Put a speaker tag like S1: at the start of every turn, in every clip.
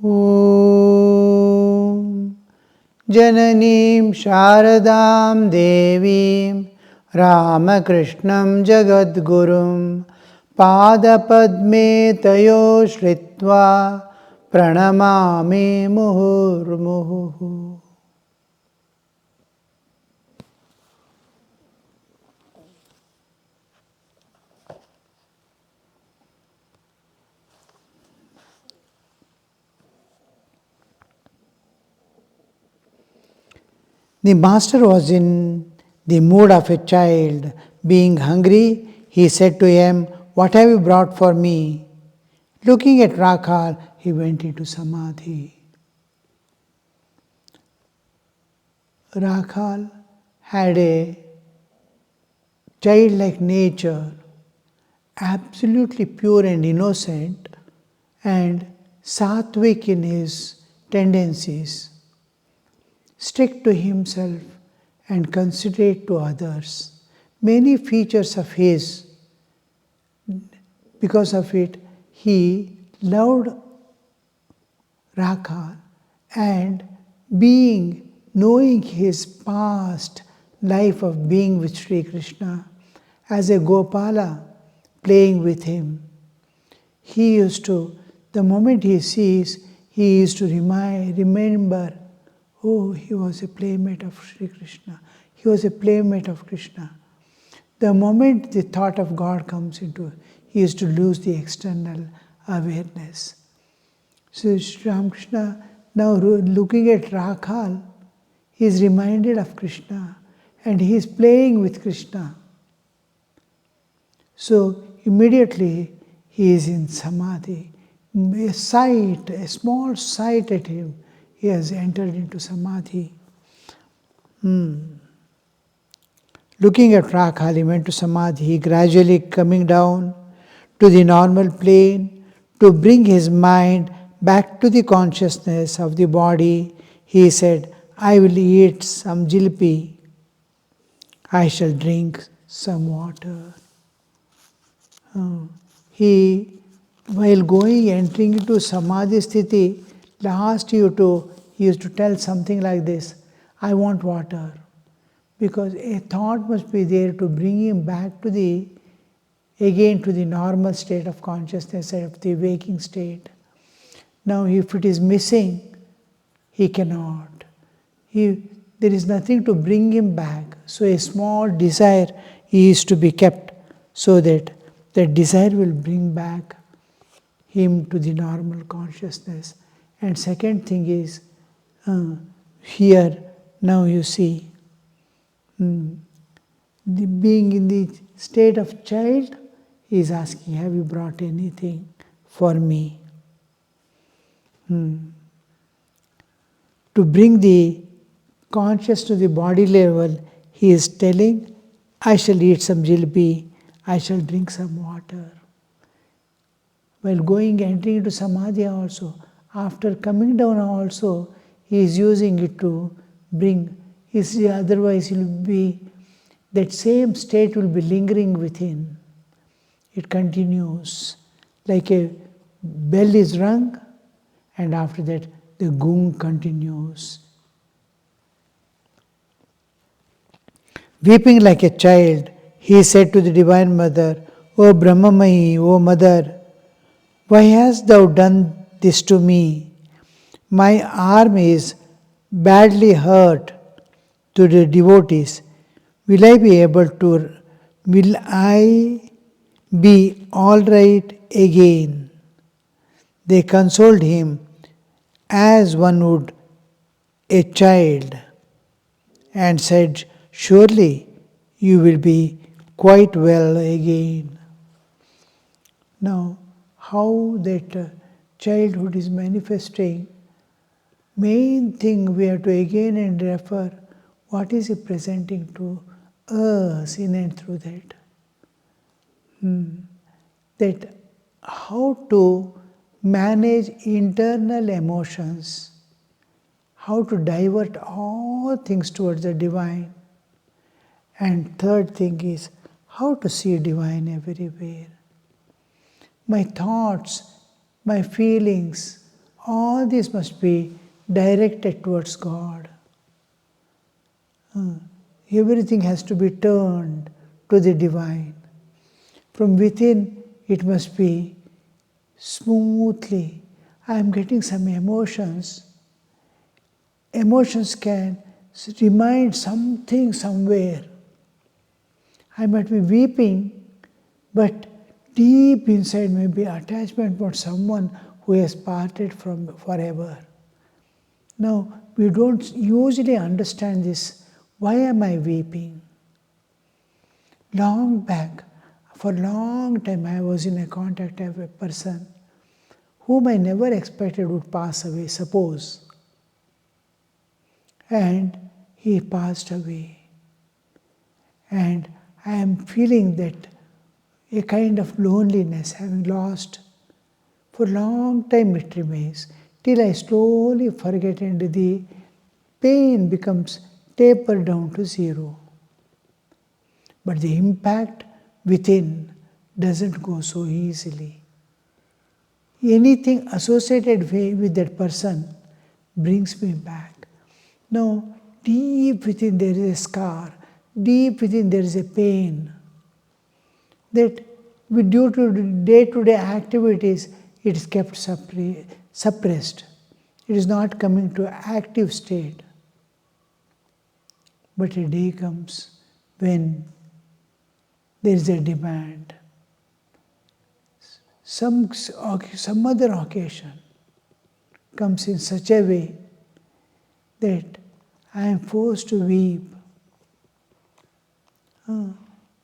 S1: Om Jananim Sharadam Devim Ramakrishnam Jagadgurum Padapadme Tayo Shritva Pranamami Muhurmuhu. The master was in the mood of a child. Being hungry, he said to him, "What have you brought for me?" Looking at Rakhal, he went into samadhi. Rakhal had a childlike nature, absolutely pure and innocent, and sattvic in his tendencies, strict to himself and considerate to others. Many features of his, because of it, he loved Rakhal, and knowing his past life of being with Sri Krishna as a Gopala playing with him, he used to, the moment he sees, he used to remember, oh, he was a playmate of Sri Krishna. He was a playmate of Krishna. The moment the thought of God comes into, he used to lose the external awareness. So Sri Ramakrishna, now looking at Rakhal, he is reminded of Krishna and he is playing with Krishna. So immediately he is in samadhi. A small sight at him, he has entered into samadhi. Looking at Rakhal, he went to samadhi, gradually coming down to the normal plane to bring his mind back to the consciousness of the body. He said, "I will eat some jalebi. I shall drink some water." While entering into samadhi sthiti, he used to tell something like this, "I want water." Because a thought must be there to bring him back to the normal state of consciousness, of the waking state. Now if it is missing, he cannot. There is nothing to bring him back. So a small desire is to be kept so that desire will bring back him to the normal consciousness. And second thing is, here now you see, being in the state of child, he is asking, "Have you brought anything for me?" To bring the conscious to the body level, he is telling, "I shall eat some jalebi, I shall drink some water." While entering into samadhi also, after coming down also, he is using it to bring, otherwise that same state will be lingering within. It continues, like a bell is rung, and after that the gung continues. Weeping like a child, he said to the Divine Mother, "O Brahmamayi, O Mother, why hast thou done this to me? My arm is badly hurt to the devotees. Will I be all right again?" They consoled him as one would a child and said, "Surely you will be quite well again." Now, how that childhood is manifesting, main thing we have to again and refer, what is he presenting to us in and through that? That how to manage internal emotions, how to divert all things towards the divine. And third thing is how to see divine everywhere. My thoughts, my feelings, all this must be directed towards God. Everything has to be turned to the divine. From within, it must be smoothly. I am getting some emotions. Emotions can remind something somewhere. I might be weeping, but deep inside may be attachment for someone who has parted from forever. Now, we don't usually understand this. Why am I weeping? Long back, for a long time, I was in a contact of a person whom I never expected would pass away, suppose. And he passed away. And I am feeling that a kind of loneliness, having lost. For a long time it remains, till I slowly forget and the pain becomes tapered down to zero. But the impact within doesn't go so easily. Anything associated with that person brings me back. Now, deep within there is a scar, deep within there is a pain that due to day-to-day activities, it is kept suppressed. It is not coming to active state. But a day comes when there is a demand. Some other occasion comes in such a way that I am forced to weep.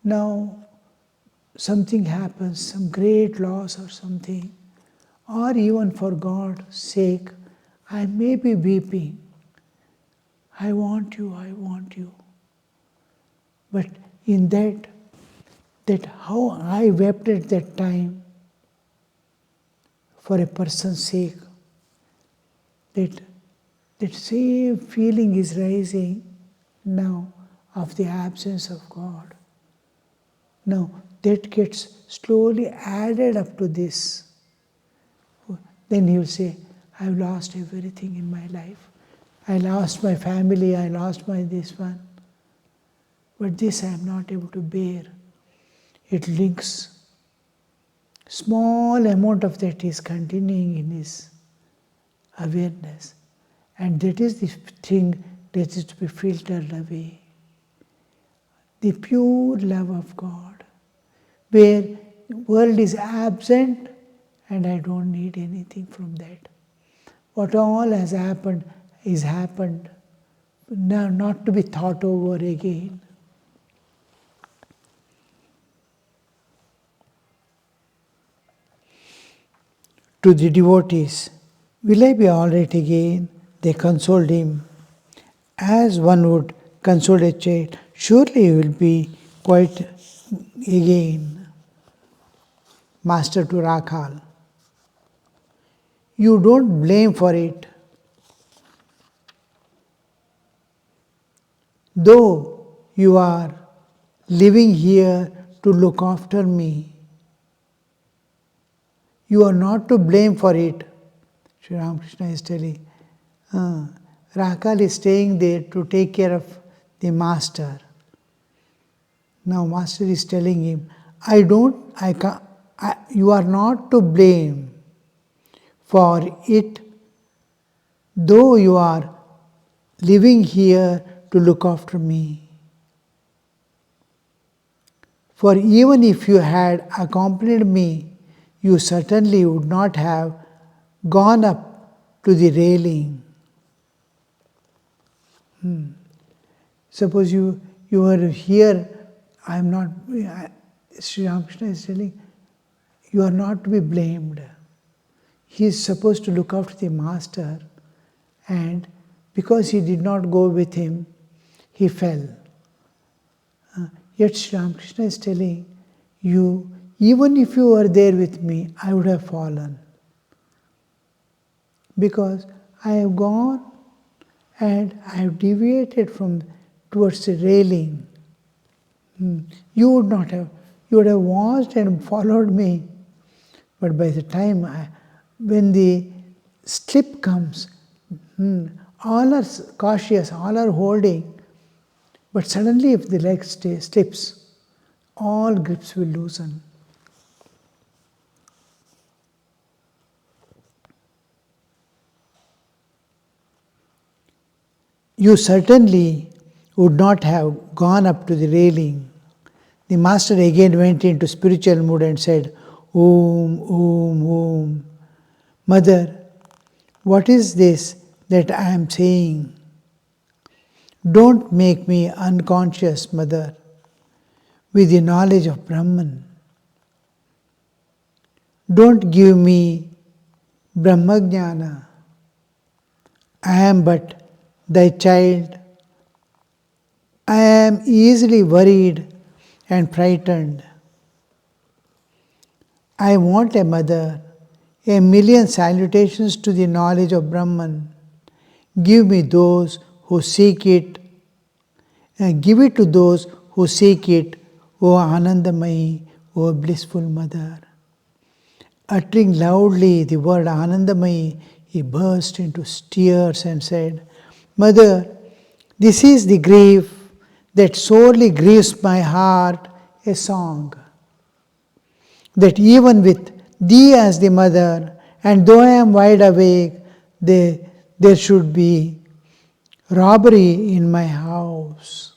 S1: Now, something happens, some great loss or something, or even for God's sake, I may be weeping. I want you, I want you. But in that how I wept at that time for a person's sake, that same feeling is rising now of the absence of God. Now, that gets slowly added up to this. Then he will say, I've lost everything in my life. I lost my family, I lost my this one. But this I am not able to bear. It links. Small amount of that is continuing in his awareness. And that is the thing that is to be filtered away. The pure love of God, where the world is absent and I don't need anything from that. What all has happened is happened, now not to be thought over again. To the devotees, will I be all right again? They consoled him, as one would console a child. Surely you will be quite again. Master to Rakhal, you don't blame for it. Though you are living here to look after me, you are not to blame for it. Sri Ramakrishna is telling. Rakhal is staying there to take care of the master. Now master is telling him, you are not to blame for it, though you are living here to look after me. For even if you had accompanied me, you certainly would not have gone up to the railing. Suppose you are here, I am not, Sri Ramakrishna is telling, you are not to be blamed. He is supposed to look after the master, and because he did not go with him, he fell. Yet Sri Ramakrishna is telling you, even if you were there with me, I would have fallen. Because I have gone and I have deviated towards the railing. You would not have. You would have watched and followed me. But by the time when the slip comes, all are cautious, all are holding, but suddenly if the leg slips, all grips will loosen. You certainly would not have gone up to the railing. The master again went into spiritual mood and said, Om, Om, Om. Mother, what is this that I am saying? Don't make me unconscious, Mother, with the knowledge of Brahman. Don't give me Brahmajnana. I am but thy child. I am easily worried and frightened. I want a mother, a million salutations to the knowledge of Brahman. Give me those who seek it, and give it to those who seek it, O Anandamayi, O blissful mother. Uttering loudly the word Anandamayi, he burst into tears and said, Mother, this is the grief that sorely grieves my heart, a song. That even with thee as the mother, and though I am wide awake, there should be robbery in my house.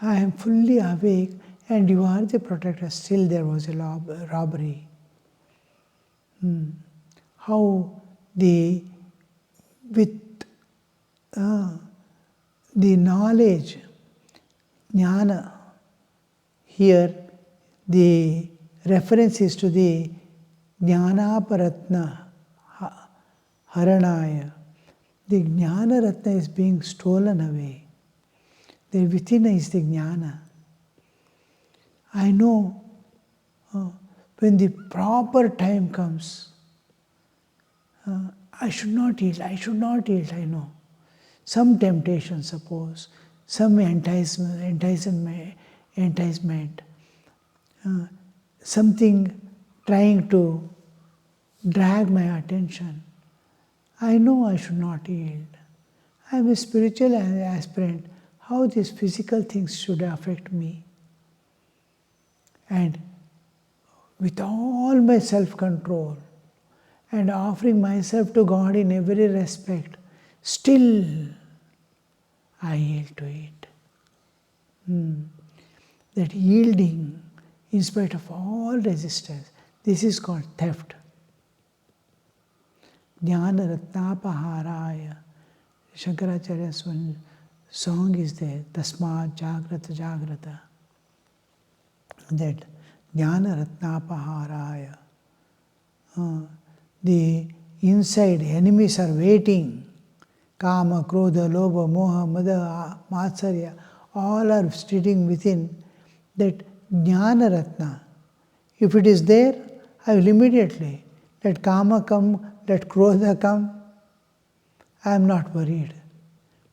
S1: I am fully awake and you are the protector, still there was a robbery. How with the knowledge, jnana, here the reference is to the Jnanaparatna Haranaya. The Jnana Ratna is being stolen away. There within is the Jnana. I know when the proper time comes, I should not yield, I know. Some temptation, suppose, some enticement, something trying to drag my attention. I know I should not yield. I am a spiritual aspirant. How these physical things should affect me? And with all my self-control and offering myself to God in every respect, still I yield to it. That yielding in spite of all resistance, this is called theft. Jnana Ratnapaharaya. Shankaracharya's one song is there, Tasmat Jagrata Jagrata. That Jnana Ratnapaharaya. The inside enemies are waiting. Kama, Krodha, Lobha, Moha, Mada, Matsarya, all are sitting within that Jnana Ratna. If it is there, I will immediately let Kama come, let Krodha come. I am not worried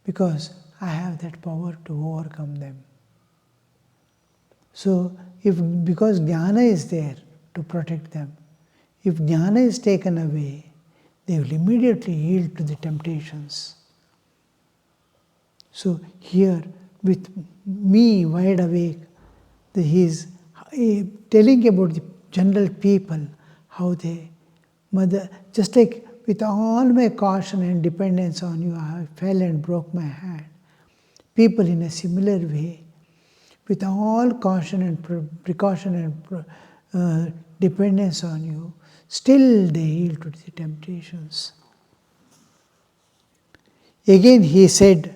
S1: because I have that power to overcome them. So, because Jnana is there to protect them, if Jnana is taken away, they will immediately yield to the temptations. So here, with me wide awake, he is telling about the general people, how they, Mother, just like with all my caution and dependence on you, I fell and broke my hand. People in a similar way, with all caution and precaution and dependence on you, still they yield to the temptations. Again he said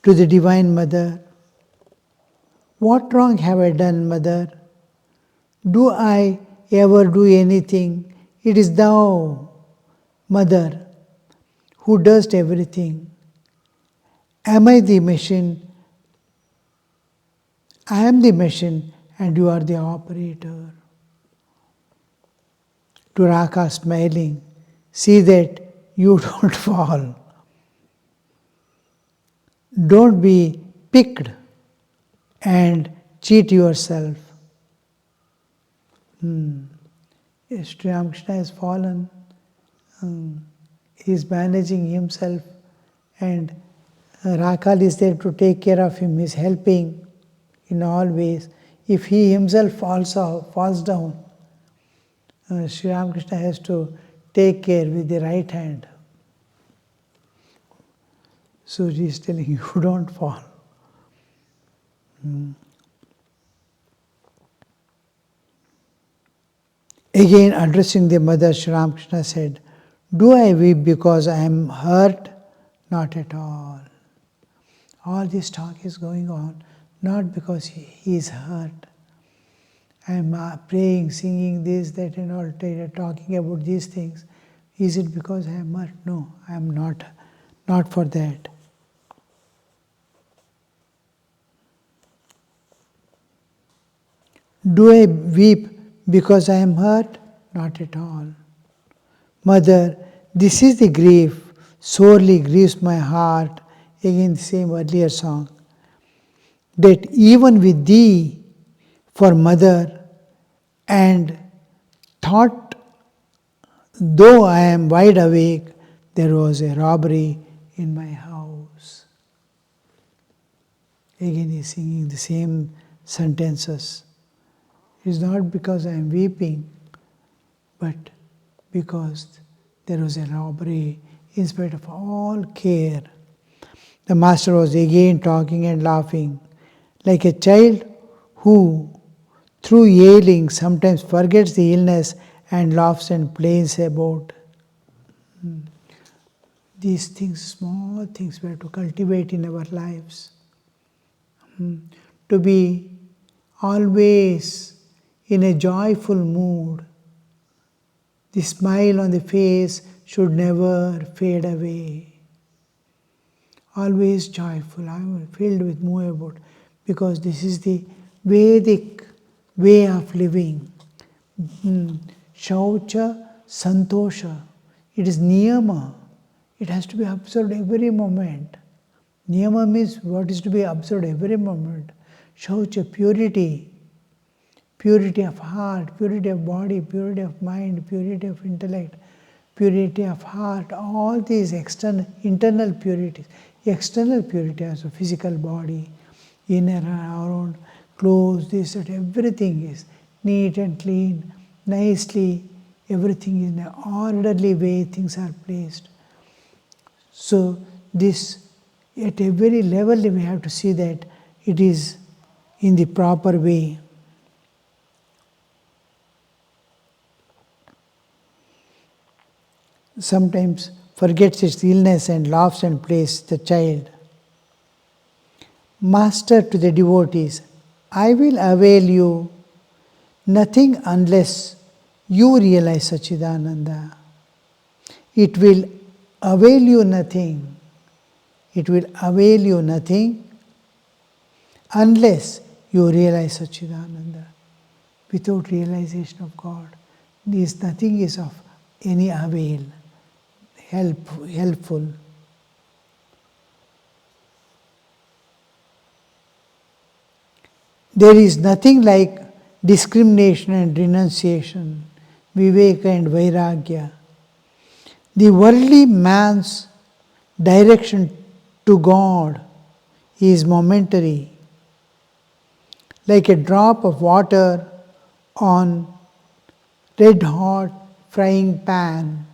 S1: to the Divine Mother, what wrong have I done, Mother? Do I ever do anything? It is thou, Mother, who dost everything. Am I the machine? I am the machine and you are the operator. To Raka smiling, see that you don't fall. Don't be picked and cheat yourself. Sri Ramakrishna has fallen. He is managing himself, and Rakal is there to take care of him. He is helping in all ways. If he himself falls down, Sri Ramakrishna has to take care with the right hand. So he is telling you, don't fall. Again, addressing the mother, Sri Ramakrishna said, "Do I weep because I am hurt? Not at all." All this talk is going on not because he is hurt. I am praying, singing this, that, and all, talking about these things. Is it because I am hurt? No, I am not for that. Do I weep because I am hurt? Not at all. Mother, this is the grief, sorely grieves my heart. Again, the same earlier song. That even with thee for mother, and thought, though I am wide awake, there was a robbery in my house. Again, he is singing the same sentences. It is not because I am weeping, but because there was a robbery in spite of all care. The master was again talking and laughing, like a child who, through yelling, sometimes forgets the illness and laughs and plays about. These things, small things, we have to cultivate in our lives. To be always in a joyful mood. The smile on the face should never fade away. Always joyful, I'm filled with movement, because this is the Vedic way of living. Shaucha, Santosha. It is niyama. It has to be observed every moment. Niyama means what is to be observed every moment. Shaucha, purity. Purity of heart, purity of body, purity of mind, purity of intellect, purity of heart, all these internal purities. External purity also, physical body, inner and around, clothes, this, that, everything is neat and clean, nicely, everything in an orderly way, things are placed. So this, at every level we have to see that it is in the proper way. Sometimes forgets its illness and laughs and plays the child. Master to the devotees, I will avail you nothing unless you realize Sachidananda. It will avail you nothing. It will avail you nothing unless you realize Sachidananda. Without realization of God, nothing is of any avail. Helpful. There is nothing like discrimination and renunciation, viveka and vairagya. The worldly man's direction to God is momentary, like a drop of water on red hot frying pan.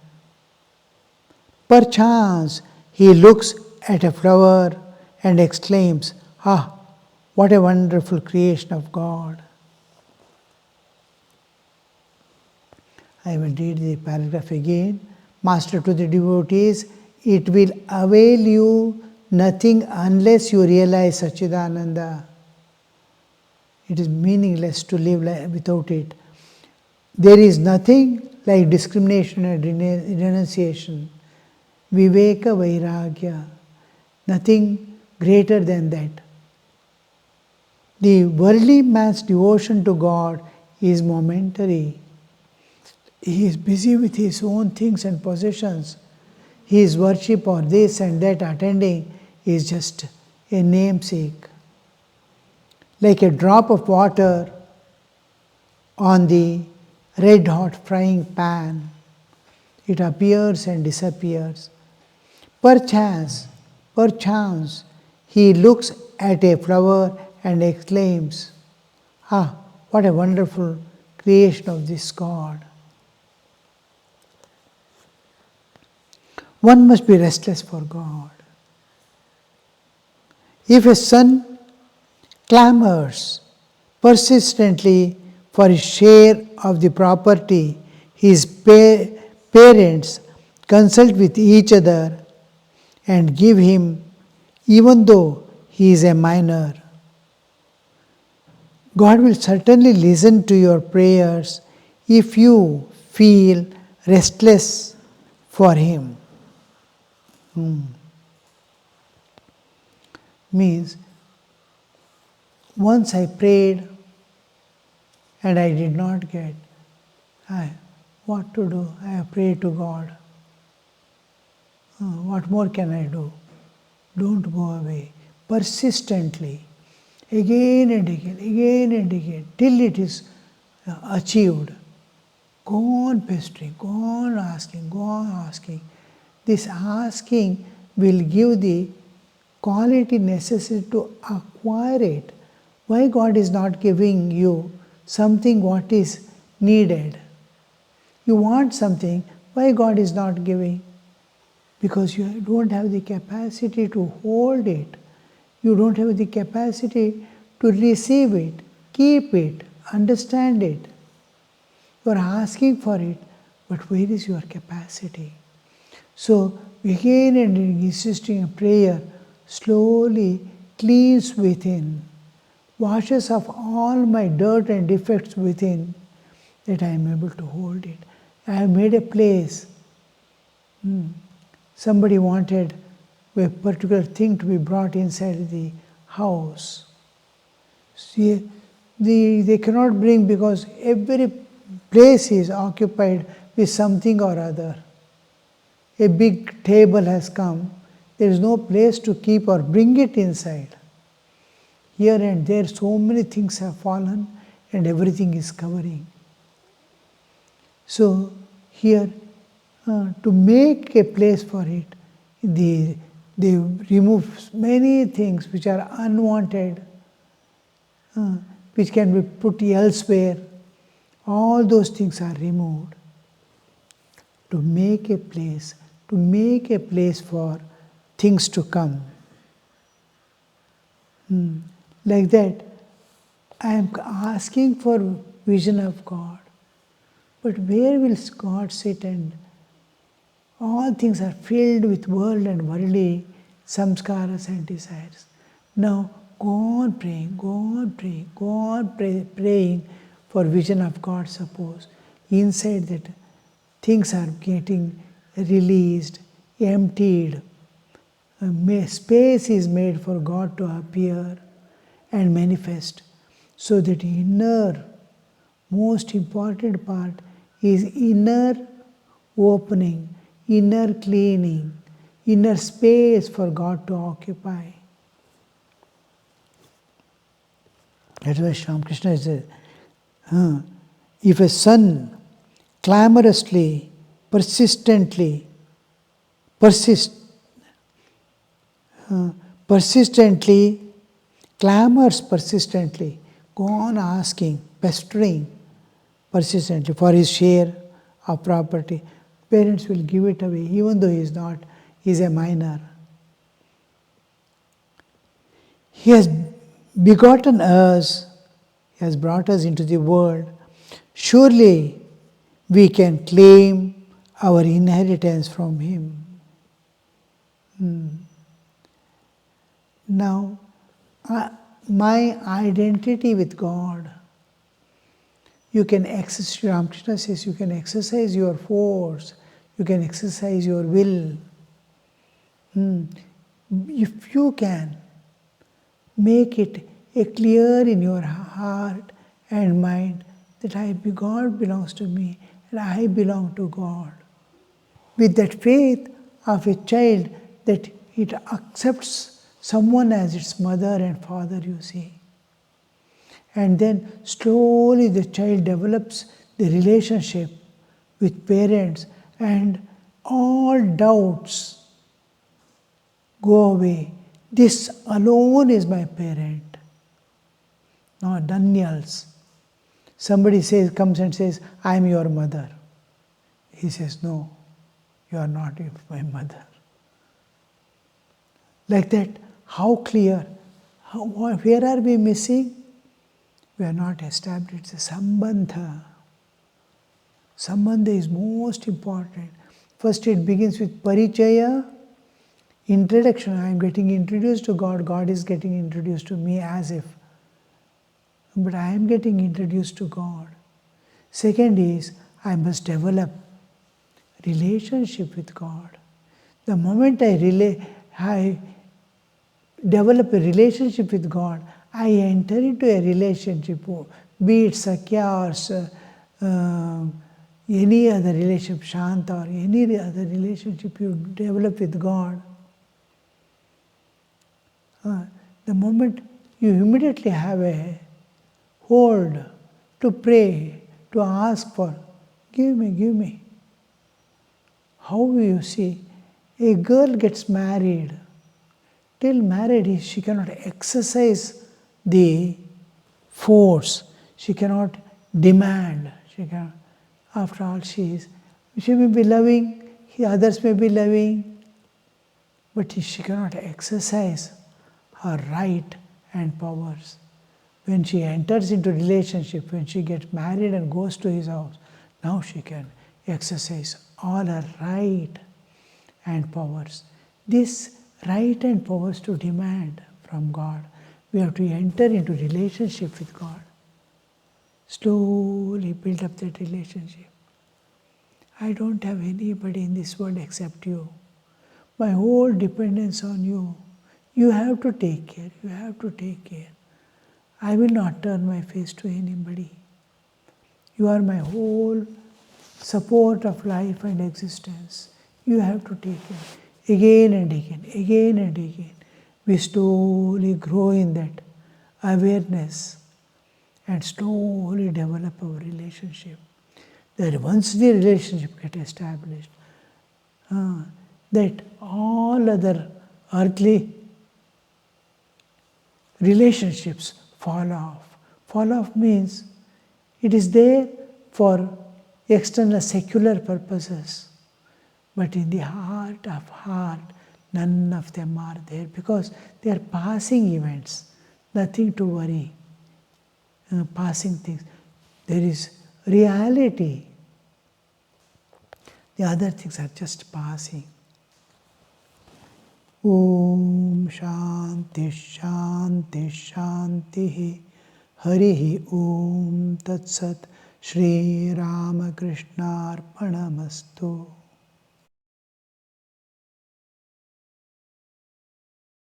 S1: Perchance he looks at a flower and exclaims, "Ah, what a wonderful creation of God." I will read the paragraph again. Master to the devotees, it will avail you nothing unless you realize Sachidananda. It is meaningless to live without it. There is nothing like discrimination and renunciation. Viveka Vairagya. Nothing greater than that. The worldly man's devotion to God is momentary. He is busy with his own things and possessions. His worship or this and that attending is just a namesake. Like a drop of water on the red-hot frying pan. It appears and disappears. Perchance, he looks at a flower and exclaims, "Ah, what a wonderful creation of this God." One must be restless for God. If a son clamors persistently for his share of the property, his parents consult with each other and give him, even though he is a minor. God will certainly listen to your prayers if you feel restless for him. Means, once I prayed and I did not get, what to do? I have prayed to God. What more can I do? Don't go away. Persistently, again and again, till it is achieved. Go on pestering, go on asking. This asking will give the quality necessary to acquire it. Why God is not giving you something what is needed? You want something, why God is not giving? Because you don't have the capacity to hold it. You don't have the capacity to receive it, keep it, understand it. You are asking for it, but where is your capacity? So, again and insisting in prayer, slowly cleans within, washes off all my dirt and defects within, that I am able to hold it. I have made a place. Somebody wanted a particular thing to be brought inside the house. See, they cannot bring because every place is occupied with something or other. A big table has come, there is no place to keep or bring it inside. Here and there so many things have fallen and everything is covering. So here, to make a place for it, they remove many things which are unwanted, which can be put elsewhere. All those things are removed to make a place for things to come. Like that, I am asking for vision of God. But where will God sit? And all things are filled with world and worldly samskaras and desires. Now go on praying for vision of God. Suppose inside that things are getting released, emptied. Space is made for God to appear and manifest. So that inner, most important part is inner opening, inner cleaning, inner space for God to occupy. That's why Sri Krishna says, if a son clamorously, persistently clamors persistently, go on asking, pestering persistently for his share of property, parents will give it away, even though he is a minor. He has begotten us, he has brought us into the world. Surely we can claim our inheritance from him. Now, my identity with God, you can exercise, Ramakrishna says, you can exercise your force, you can exercise your will. If you can make it clear in your heart and mind that God belongs to me and I belong to God. With that faith of a child that it accepts someone as its mother and father, you see. And then slowly the child develops the relationship with parents, and all doubts go away. This alone is my parent, none else. Somebody comes and says, I am your mother. He says, no, you are not my mother. Like that, how clear? Where are we missing? We are not established the sambandha. Sambandha is most important. First it begins with parichaya, introduction. I am getting introduced to God, God is getting introduced to me as if. But I am getting introduced to God. Second is, I must develop relationship with God. The moment I develop a relationship with God, I enter into a relationship, be it Sakya or any other relationship, Shanta or any other relationship you develop with God. The moment you immediately have a hold to pray, to ask for, give me. How will you see? A girl gets married. Till married, she cannot exercise the force. She cannot demand. After all, she may be loving, others may be loving, but she cannot exercise her right and powers. When she enters into relationship, when she gets married and goes to his house, now she can exercise all her right and powers. This right and powers to demand from God. We have to enter into relationship with God. Slowly build up that relationship. I don't have anybody in this world except you. My whole dependence on you. You have to take care. You have to take care. I will not turn my face to anybody. You are my whole support of life and existence. You have to take care. Again and again, again and again. We slowly grow in that awareness and slowly develop our relationship. That once the relationship gets established, that all other earthly relationships fall off. Fall off means it is there for external secular purposes, but in the heart of heart, none of them are there because they are passing events, nothing to worry, passing things. There is reality. The other things are just passing. Om Shanti Shanti Shanti Harihi Om Tat Sat Shri Ramakrishna Arpanamastu.